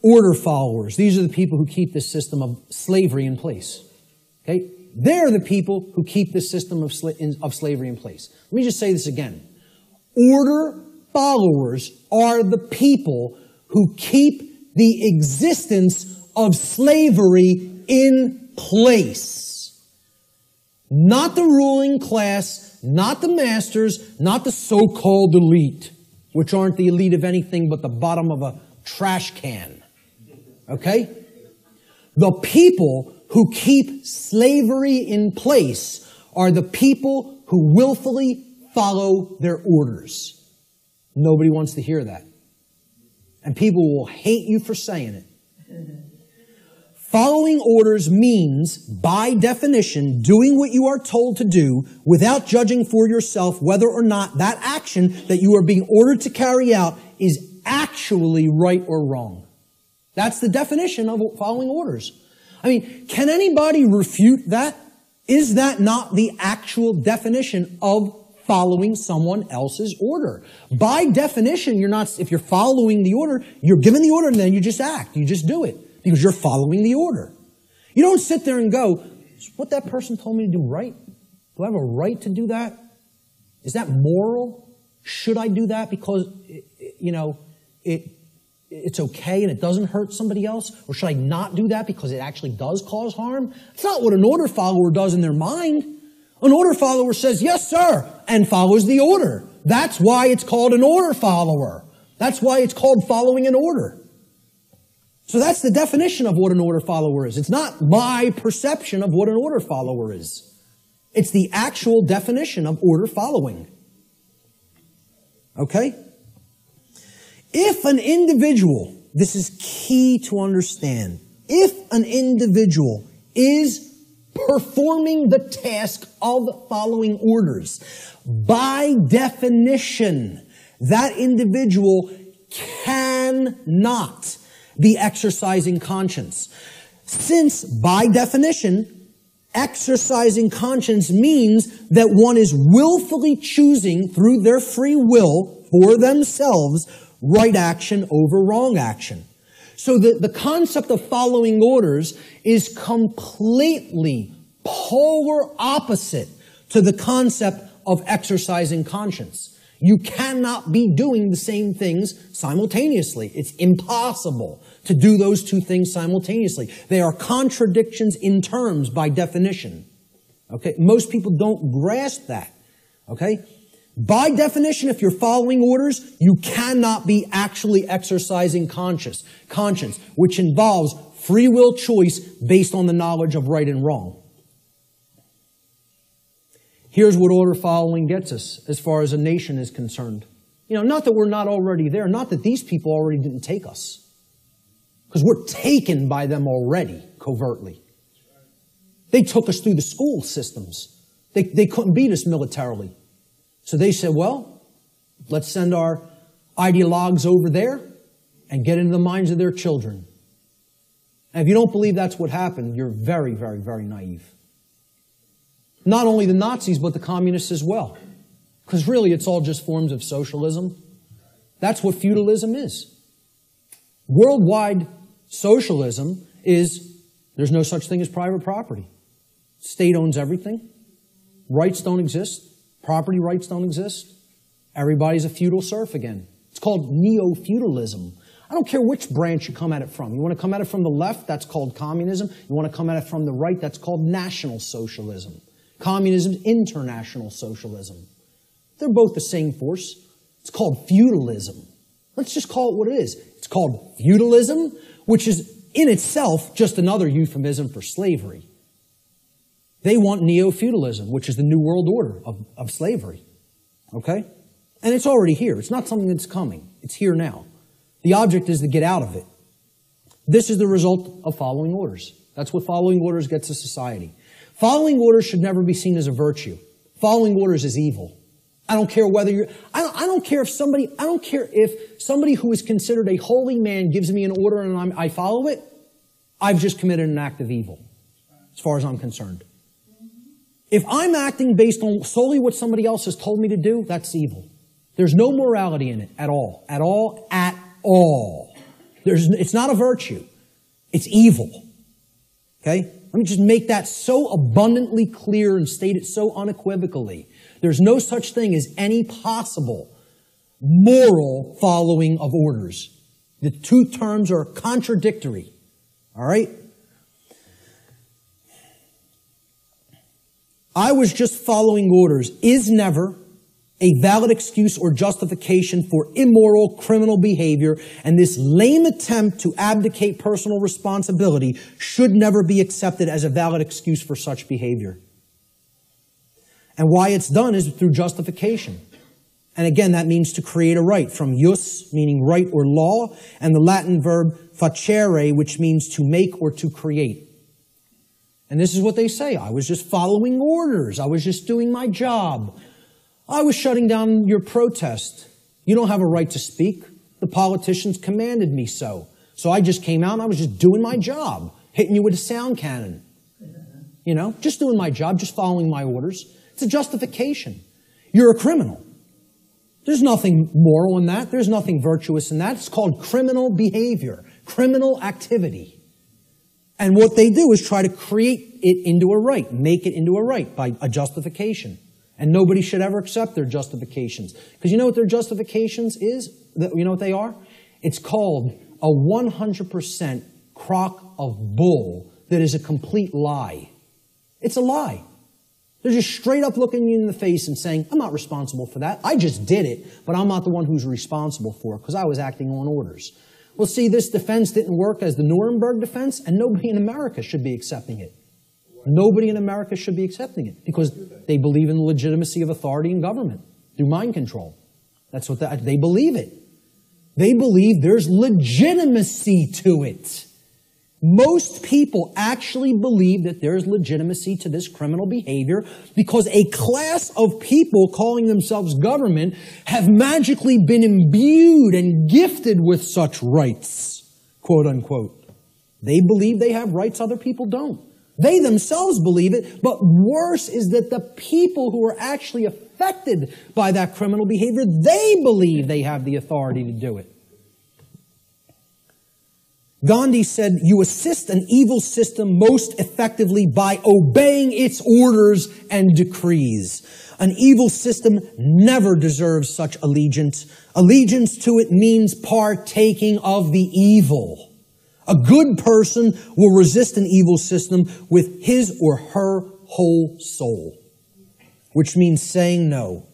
order followers. These are the people who keep this system of slavery in place. Okay? They're the people who keep this system of slavery in place. Let me just say this again. Order followers are the people who keep the existence of slavery in place. Not the ruling class, not the masters, not the so-called elite, which aren't the elite of anything but the bottom of a trash can. Okay? The people who keep slavery in place are the people who willfully follow their orders. Nobody wants to hear that. And people will hate you for saying it. Following orders means, by definition, doing what you are told to do without judging for yourself whether or not that action that you are being ordered to carry out is actually right or wrong. That's the definition of following orders. I mean, can anybody refute that? Is that not the actual definition of following someone else's order? By definition, if you're following the order, you're given the order and then you just act. You just do it because you're following the order. You don't sit there and go, is what that person told me to do right? Do I have a right to do that? Is that moral? Should I do that because, it's okay and it doesn't hurt somebody else? Or should I not do that because it actually does cause harm? It's not what an order follower does in their mind. An order follower says, yes, sir, and follows the order. That's why it's called an order follower. That's why it's called following an order. So that's the definition of what an order follower is. It's not my perception of what an order follower is. It's the actual definition of order following. Okay? If an individual, this is key to understand, if an individual is performing the task of following orders, by definition, that individual cannot be exercising conscience. Since, by definition, exercising conscience means that one is willfully choosing through their free will for themselves right action over wrong action. So the concept of following orders is completely polar opposite to the concept of exercising conscience. You cannot be doing the same things simultaneously. It's impossible to do those two things simultaneously. They are contradictions in terms by definition. Okay? Most people don't grasp that. Okay? By definition, if you're following orders, you cannot be actually exercising conscience, which involves free will choice based on the knowledge of right and wrong. Here's what order following gets us as far as a nation is concerned. Not that we're not already there, not that these people already didn't take us. Because we're taken by them already, covertly. They took us through the school systems. They couldn't beat us militarily. So they said, well, let's send our ideologues over there and get into the minds of their children. And if you don't believe that's what happened, you're very, very, very naive. Not only the Nazis, but the communists as well. Because really, it's all just forms of socialism. That's what feudalism is. Worldwide socialism is, there's no such thing as private property. State owns everything. Rights don't exist. Property rights don't exist. Everybody's a feudal serf again. It's called neo-feudalism. I don't care which branch you come at it from. You want to come at it from the left, that's called communism. You want to come at it from the right, that's called National Socialism. Communism is international socialism. They're both the same force. It's called feudalism. Let's just call it what it is. It's called feudalism, which is in itself just another euphemism for slavery. They want neo-feudalism, which is the new world order of slavery. Okay? And it's already here. It's not something that's coming. It's here now. The object is to get out of it. This is the result of following orders. That's what following orders gets to society. Following orders should never be seen as a virtue. Following orders is evil. I don't care whether you're, I don't care if somebody who is considered a holy man gives me an order and I follow it, I've just committed an act of evil, as far as I'm concerned. If I'm acting based on solely what somebody else has told me to do, that's evil. There's no morality in it at all. At all. At all. It's not a virtue. It's evil. Okay? Let me just make that so abundantly clear and state it so unequivocally. There's no such thing as any possible moral following of orders. The two terms are contradictory. All right? I was just following orders is never a valid excuse or justification for immoral criminal behavior, and this lame attempt to abdicate personal responsibility should never be accepted as a valid excuse for such behavior. And why it's done is through justification. And again, that means to create a right, from jus, meaning right or law, and the Latin verb facere, which means to make or to create. And this is what they say. I was just following orders. I was just doing my job. I was shutting down your protest. You don't have a right to speak. The politicians commanded me so. So I just came out and I was just doing my job, hitting you with a sound cannon. You know, just doing my job, just following my orders. It's a justification. You're a criminal. There's nothing moral in that. There's nothing virtuous in that. It's called criminal behavior, criminal activity. And what they do is try to create it into a right, make it into a right by a justification. And nobody should ever accept their justifications. Because you know what their justifications is? You know what they are? It's called a 100% crock of bull that is a complete lie. It's a lie. They're just straight up looking you in the face and saying, I'm not responsible for that. I just did it, but I'm not the one who's responsible for it because I was acting on orders. Well, see, this defense didn't work as the Nuremberg defense, and nobody in America should be accepting it. Nobody in America should be accepting it because they believe in the legitimacy of authority and government through mind control. That's what they believe it. They believe there's legitimacy to it. Most people actually believe that there's legitimacy to this criminal behavior because a class of people calling themselves government have magically been imbued and gifted with such rights, quote unquote. They believe they have rights other people don't. They themselves believe it, but worse is that the people who are actually affected by that criminal behavior, they believe they have the authority to do it. Gandhi said, you assist an evil system most effectively by obeying its orders and decrees. An evil system never deserves such allegiance. Allegiance to it means partaking of the evil. A good person will resist an evil system with his or her whole soul, which means saying no.